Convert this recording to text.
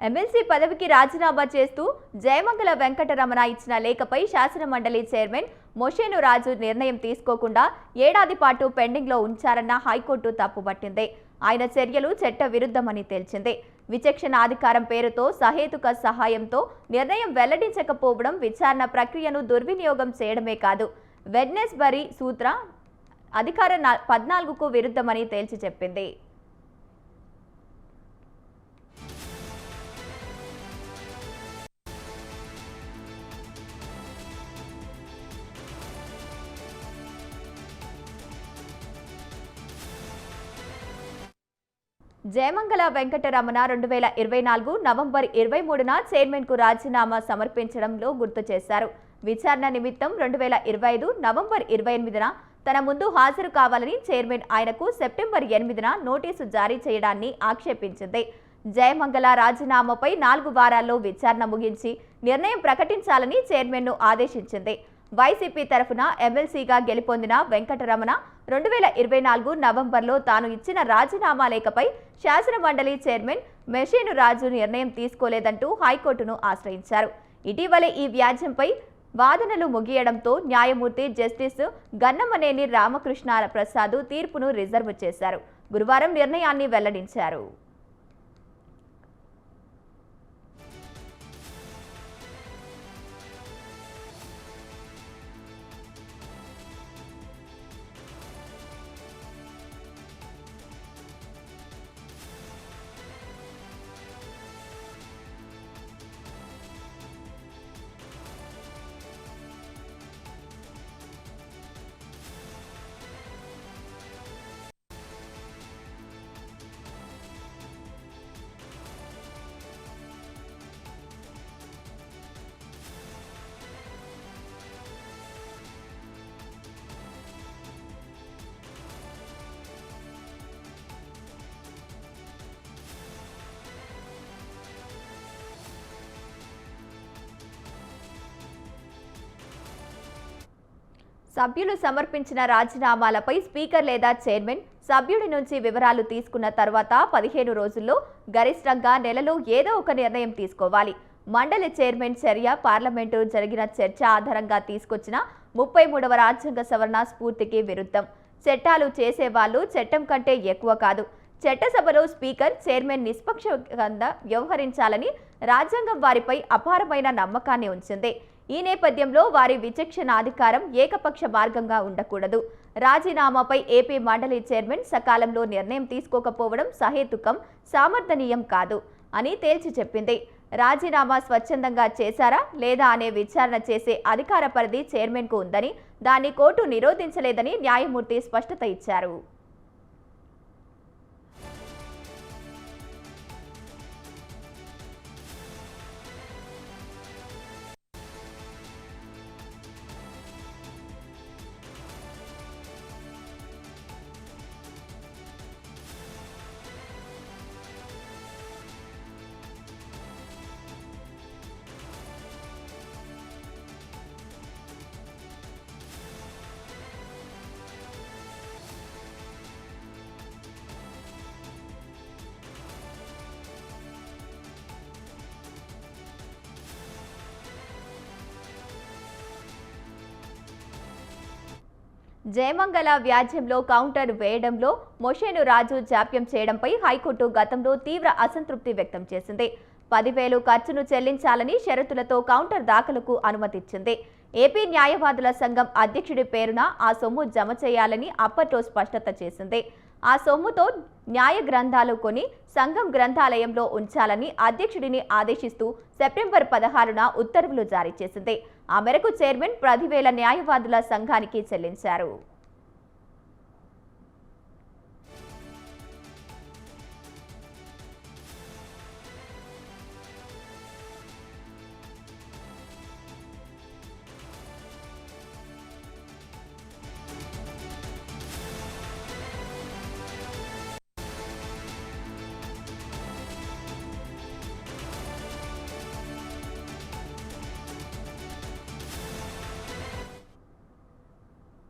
MLC పదవికి రాజీనామా చేస్తూ జయమంగళ వెంకటరమణ ఇచ్చిన లేఖపై శాసనమండలి చైర్మన్ మోషేను రాజు నిర్ణయం తీసుకోకుండా ఏడాది పాటు పెండింగ్లో ఉంచారన్న హైకోర్టు తప్పుపట్టింది. ఆయన చర్యలు చట్ట విరుద్ధమని తేల్చింది. విచక్షణాధికారం పేరుతో సహేతుక సహాయంతో నిర్ణయం వెల్లడించకపోవడం విచారణ ప్రక్రియను దుర్వినియోగం చేయడమే కాదు, వెడ్నెస్బరీ సూత్ర అధికారం 14కు విరుద్ధమని తేల్చి చెప్పింది. జయమంగళ వెంకటరమణ 2024 నవంబర్ 23న చైర్మన్కు రాజీనామా సమర్పించడంలో గుర్తు చేశారు. విచారణ నిమిత్తం 2025 నవంబర్ 28న తన ముందు హాజరు కావాలని చైర్మన్ ఆయనకు సెప్టెంబర్ 8న నోటీసు జారీ చేయడాన్ని ఆక్షేపించింది. జయమంగళ రాజీనామాపై 4 వారాల్లో విచారణ ముగించి నిర్ణయం ప్రకటించాలని చైర్మన్ను ఆదేశించింది. వైసీపీ తరఫున ఎమ్మెల్సీగా గెలుపొందిన వెంకటరమణ 2024 నవంబర్లో తాను ఇచ్చిన రాజీనామా లేఖపై శాసనమండలి చైర్మన్ మోషేను రాజు నిర్ణయం తీసుకోలేదంటూ హైకోర్టును ఆశ్రయించారు. ఇటీవలే ఈ వ్యాజ్యంపై వాదనలు ముగియడంతో న్యాయమూర్తి జస్టిస్ గన్నమనేని రామకృష్ణ ప్రసాద్ తీర్పును రిజర్వ్ చేశారు. గురువారం నిర్ణయాన్ని వెల్లడించారు. సభ్యులు సమర్పించిన రాజీనామాలపై స్పీకర్ లేదా చైర్మన్ సభ్యుడి నుంచి వివరాలు తీసుకున్న తర్వాత 15 రోజుల్లో గరిష్టంగా నెలలో ఏదో ఒక నిర్ణయం తీసుకోవాలి. మండలి చైర్మన్ చర్య పార్లమెంటు జరిగిన చర్చ ఆధారంగా తీసుకొచ్చిన 33వ రాజ్యాంగ సవరణ స్ఫూర్తికి విరుద్ధం. చట్టాలు చేసేవాళ్లు చట్టం కంటే ఎక్కువ కాదు. చట్టసభలో స్పీకర్, చైర్మన్ నిష్పక్షంగా వ్యవహరించాలని రాజ్యాంగం వారిపై అపారమైన నమ్మకాన్ని ఉంచింది. ఈ నేపథ్యంలో వారి విచక్షణాధికారం ఏకపక్ష మార్గంగా ఉండకూడదు. రాజీనామాపై ఏపీ మండలి చైర్మన్ సకాలంలో నిర్ణయం తీసుకోకపోవడం సహేతుకం, సమర్థనీయం కాదు అని తేల్చి చెప్పింది. రాజీనామా స్వచ్ఛందంగా చేశారా లేదా అనే విచారణ చేసే అధికార పరిధి చైర్మన్కు ఉందని, దాన్ని కోర్టు నిరోధించలేదని న్యాయమూర్తి స్పష్టత ఇచ్చారు. జయమంగళ వ్యాజ్యంలో కౌంటర్ వేయడంలో మోషేను రాజు జాప్యం చేయడంపై హైకోర్టు గతంలో తీవ్ర అసంతృప్తి వ్యక్తం చేసింది. 10,000 ఖర్చును చెల్లించాలని షరతులతో కౌంటర్ దాఖలుకు అనుమతిచ్చింది. ఏపీ న్యాయవాదుల సంఘం అధ్యక్షుడి పేరున ఆ సొమ్ము జమ చేయాలని అప్పట్లో స్పష్టత చేసింది. ఆ సొమ్ముతో న్యాయ గ్రంథాలు కొని సంఘం గ్రంథాలయంలో ఉంచాలని అధ్యక్షుడిని ఆదేశిస్తూ సెప్టెంబర్ 16న ఉత్తర్వులు జారీ చేసింది. ఆ మేరకు చైర్మన్ 10,000 న్యాయవాదుల సంఘానికి చెల్లించారు.